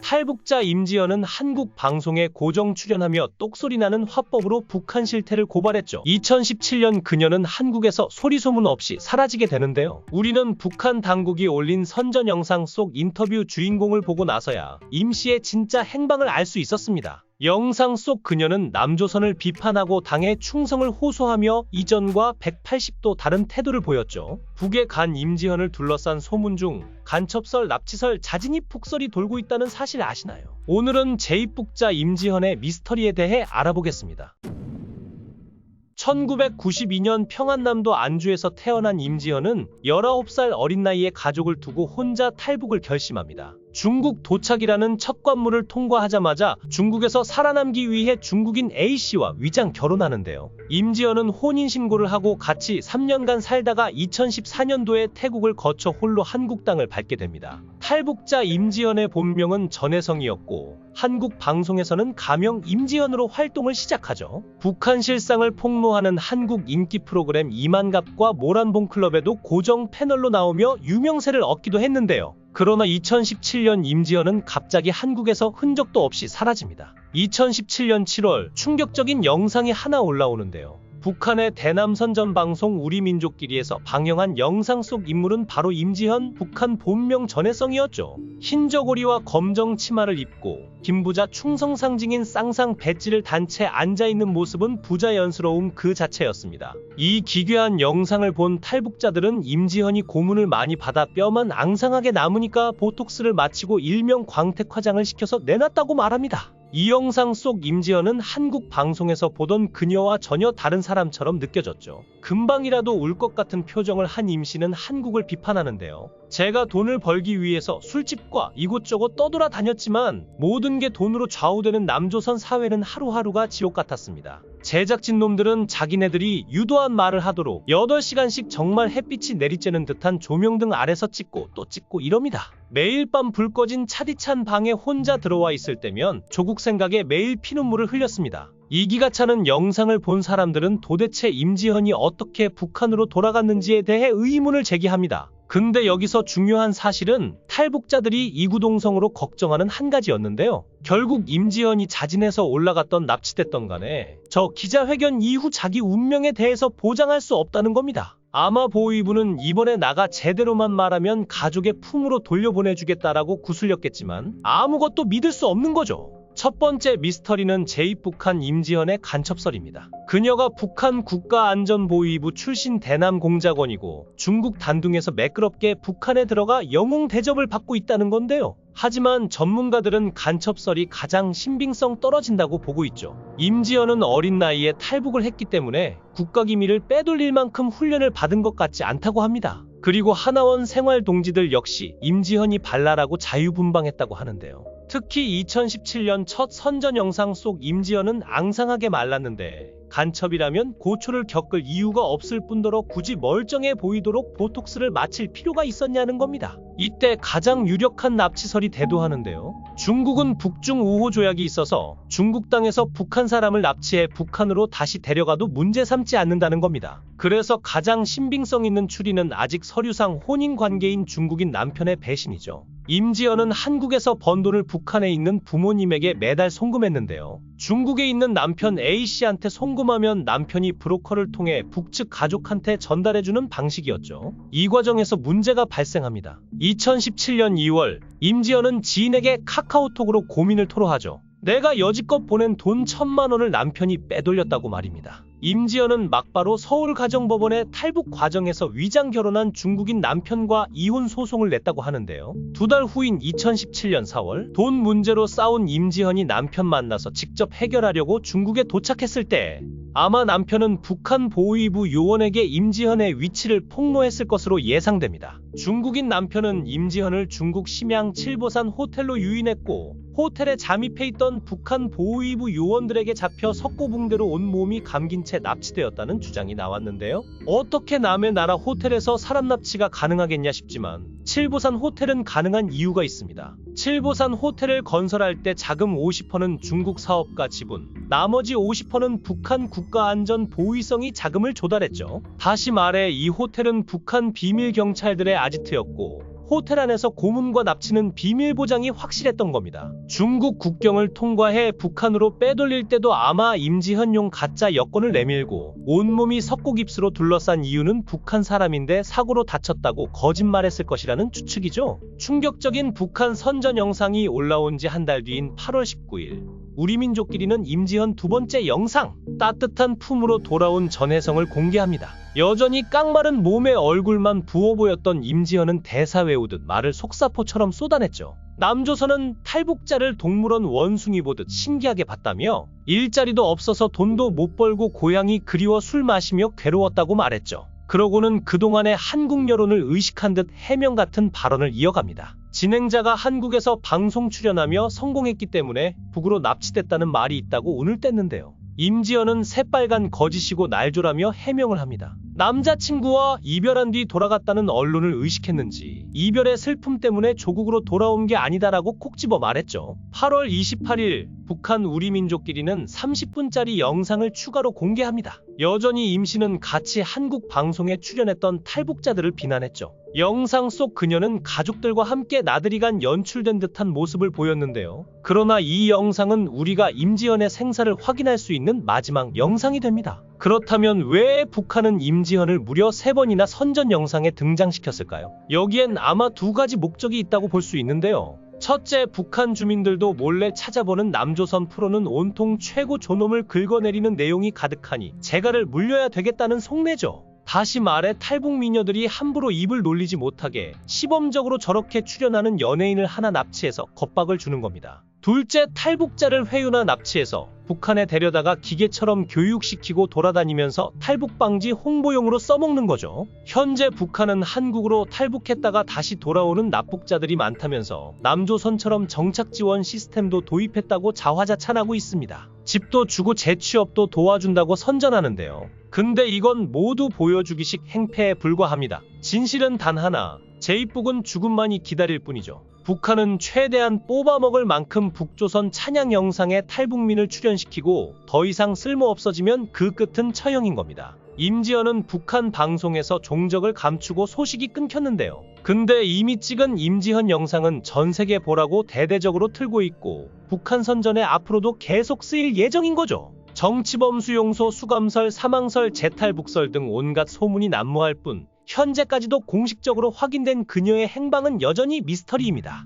탈북자 임지연은 한국 방송에 고정 출연하며 똑소리나는 화법으로 북한 실태를 고발했죠. 2017년 그녀는 한국에서 소리소문 없이 사라지게 되는데요. 우리는 북한 당국이 올린 선전 영상 속 인터뷰 주인공을 보고 나서야 임 씨의 진짜 행방을 알 수 있었습니다. 영상 속 그녀는 남조선을 비판하고 당의 충성을 호소하며 이전과 180도 다른 태도를 보였죠. 북에 간 임지연을 둘러싼 소문 중 간첩설, 납치설, 자진입 북설이 돌고 있다는 사실 아시나요? 오늘은 제2북자 임지연의 미스터리에 대해 알아보겠습니다. 1992년 평안남도 안주에서 태어난 임지연은 19살 어린 나이에 가족을 두고 혼자 탈북을 결심합니다. 중국 도착이라는 첫 관문을 통과하자마자 중국에서 살아남기 위해 중국인 A씨와 위장 결혼하는데요. 임지연은 혼인신고를 하고 같이 3년간 살다가 2014년도에 태국을 거쳐 홀로 한국 땅을 밟게 됩니다. 탈북자 임지연의 본명은 전혜성이었고 한국 방송에서는 가명 임지연으로 활동을 시작하죠. 북한 실상을 폭로하는 한국 인기 프로그램 이만갑과 모란봉클럽에도 고정 패널로 나오며 유명세를 얻기도 했는데요. 그러나 2017년 임지연은 갑자기 한국에서 흔적도 없이 사라집니다. 2017년 7월 충격적인 영상이 하나 올라오는데요. 북한의 대남선전 방송 우리민족끼리에서 방영한 영상 속 인물은 바로 임지연, 북한 본명 전혜성이었죠. 흰 저고리와 검정 치마를 입고 김부자 충성 상징인 쌍상 배지를 단 채 앉아있는 모습은 부자연스러움 그 자체였습니다. 이 기괴한 영상을 본 탈북자들은 임지연이 고문을 많이 받아 뼈만 앙상하게 남으니까 보톡스를 맞히고 일명 광택화장을 시켜서 내놨다고 말합니다. 이 영상 속 임지연은 한국 방송에서 보던 그녀와 전혀 다른 사람처럼 느껴졌죠. 금방이라도 울 것 같은 표정을 한 임 씨는 한국을 비판하는데요. 제가 돈을 벌기 위해서 술집과 이곳저곳 떠돌아다녔지만 모든 게 돈으로 좌우되는 남조선 사회는 하루하루가 지옥 같았습니다. 제작진 놈들은 자기네들이 유도한 말을 하도록 8시간씩 정말 햇빛이 내리쬐는 듯한 조명등 아래서 찍고 또 찍고 이럽니다. 매일 밤 불 꺼진 차디찬 방에 혼자 들어와 있을 때면 조국 생각에 매일 피눈물을 흘렸습니다. 이 기가 차는 영상을 본 사람들은 도대체 임지연이 어떻게 북한으로 돌아갔는지에 대해 의문을 제기합니다. 근데 여기서 중요한 사실은 탈북자들이 이구동성으로 걱정하는 한 가지였는데요. 결국 임지연이 자진해서 올라갔던 납치됐던 간에 저 기자회견 이후 자기 운명에 대해서 보장할 수 없다는 겁니다. 아마 보위부는 이번에 나가 제대로만 말하면 가족의 품으로 돌려보내주겠다라고 구슬렸겠지만 아무것도 믿을 수 없는 거죠. 첫 번째 미스터리는 제2북한 임지연의 간첩설입니다. 그녀가 북한 국가안전보위부 출신 대남공작원이고 중국 단둥에서 매끄럽게 북한에 들어가 영웅 대접을 받고 있다는 건데요. 하지만 전문가들은 간첩설이 가장 신빙성 떨어진다고 보고 있죠. 임지연은 어린 나이에 탈북을 했기 때문에 국가기밀을 빼돌릴 만큼 훈련을 받은 것 같지 않다고 합니다. 그리고 하나원 생활동지들 역시 임지연이 발랄하고 자유분방했다고 하는데요. 특히 2017년 첫 선전 영상 속 임지연은 앙상하게 말랐는데 간첩이라면 고초를 겪을 이유가 없을 뿐더러 굳이 멀쩡해 보이도록 보톡스를 맞힐 필요가 있었냐는 겁니다. 이때 가장 유력한 납치설이 대두하는데요. 중국은 북중 우호 조약이 있어서 중국 땅에서 북한 사람을 납치해 북한으로 다시 데려가도 문제 삼지 않는다는 겁니다. 그래서 가장 신빙성 있는 추리는 아직 서류상 혼인 관계인 중국인 남편의 배신이죠. 임지연은 한국에서 번 돈을 북한에 있는 부모님에게 매달 송금했는데요. 중국에 있는 남편 A씨한테 송금하면 남편이 브로커를 통해 북측 가족한테 전달해주는 방식이었죠. 이 과정에서 문제가 발생합니다. 2017년 2월 임지연은 지인에게 카카오톡으로 고민을 토로하죠. 내가 여지껏 보낸 돈 1,000만 원을 남편이 빼돌렸다고 말입니다. 임지연은 막바로 서울가정법원에 탈북 과정에서 위장 결혼한 중국인 남편과 이혼 소송을 냈다고 하는데요. 2달 후인 2017년 4월 돈 문제로 싸운 임지연이 남편 만나서 직접 해결하려고 중국에 도착했을 때 아마 남편은 북한 보위부 요원에게 임지연의 위치를 폭로했을 것으로 예상됩니다. 중국인 남편은 임지연을 중국 심양 칠보산 호텔로 유인했고 호텔에 잠입해 있던 북한 보위부 요원들에게 잡혀 석고붕대로 온몸이 감긴 채 납치되었다는 주장이 나왔는데요. 어떻게 남의 나라 호텔에서 사람 납치가 가능하겠냐 싶지만 칠보산 호텔은 가능한 이유가 있습니다. 칠보산 호텔을 건설할 때 자금 50%는 중국 사업가 지분, 나머지 50%는 북한 국가안전보위성이 자금을 조달했죠. 다시 말해 이 호텔은 북한 비밀경찰들의 아지트였고 호텔 안에서 고문과 납치는 비밀 보장이 확실했던 겁니다. 중국 국경을 통과해 북한으로 빼돌릴 때도 아마 임지현용 가짜 여권을 내밀고 온몸이 석고깁스로 둘러싼 이유는 북한 사람인데 사고로 다쳤다고 거짓말했을 것이라는 추측이죠. 충격적인 북한 선전 영상이 올라온 지 한 달 뒤인 8월 19일 우리 민족끼리는 임지현 두 번째 영상, 따뜻한 품으로 돌아온 전혜성을 공개합니다. 여전히 깡마른 몸에 얼굴만 부어 보였던 임지현은 대사 외우듯 말을 속사포처럼 쏟아냈죠. 남조선은 탈북자를 동물원 원숭이 보듯 신기하게 봤다며 일자리도 없어서 돈도 못 벌고 고향이 그리워 술 마시며 괴로웠다고 말했죠. 그러고는 그동안의 한국 여론을 의식한 듯 해명 같은 발언을 이어갑니다. 진행자가 한국에서 방송 출연하며 성공했기 때문에 북으로 납치됐다는 말이 있다고 운을 뗐는데요. 임지연은 새빨간 거짓이고 날조라며 해명을 합니다. 남자친구와 이별한 뒤 돌아갔다는 언론을 의식했는지 이별의 슬픔 때문에 조국으로 돌아온 게 아니다라고 콕 집어 말했죠. 8월 28일 북한 우리 민족끼리는 30분짜리 영상을 추가로 공개합니다. 여전히 임 씨는 같이 한국 방송에 출연했던 탈북자들을 비난했죠. 영상 속 그녀는 가족들과 함께 나들이간 연출된 듯한 모습을 보였는데요. 그러나 이 영상은 우리가 임지연의 생사를 확인할 수 있는 마지막 영상이 됩니다. 그렇다면 왜 북한은 임지연을 무려 3번이나 선전 영상에 등장시켰을까요? 여기엔 아마 두 가지 목적이 있다고 볼 수 있는데요. 첫째, 북한 주민들도 몰래 찾아보는 남조선 프로는 온통 최고 존엄을 긁어내리는 내용이 가득하니 재갈을 물려야 되겠다는 속내죠. 다시 말해 탈북 미녀들이 함부로 입을 놀리지 못하게 시범적으로 저렇게 출연하는 연예인을 하나 납치해서 겁박을 주는 겁니다. 둘째, 탈북자를 회유나 납치해서 북한에 데려다가 기계처럼 교육시키고 돌아다니면서 탈북 방지 홍보용으로 써먹는 거죠. 현재 북한은 한국으로 탈북했다가 다시 돌아오는 납북자들이 많다면서 남조선처럼 정착 지원 시스템도 도입했다고 자화자찬하고 있습니다. 집도 주고 재취업도 도와준다고 선전하는데요. 근데 이건 모두 보여주기식 행패에 불과합니다. 진실은 단 하나, 제2북은 죽음만이 기다릴 뿐이죠. 북한은 최대한 뽑아먹을 만큼 북조선 찬양 영상에 탈북민을 출연시키고 더 이상 쓸모없어지면 그 끝은 처형인 겁니다. 임지연은 북한 방송에서 종적을 감추고 소식이 끊겼는데요. 근데 이미 찍은 임지연 영상은 전 세계 보라고 대대적으로 틀고 있고 북한 선전에 앞으로도 계속 쓰일 예정인 거죠. 정치범 수용소 수감설, 사망설, 재탈북설 등 온갖 소문이 난무할 뿐 현재까지도 공식적으로 확인된 그녀의 행방은 여전히 미스터리입니다.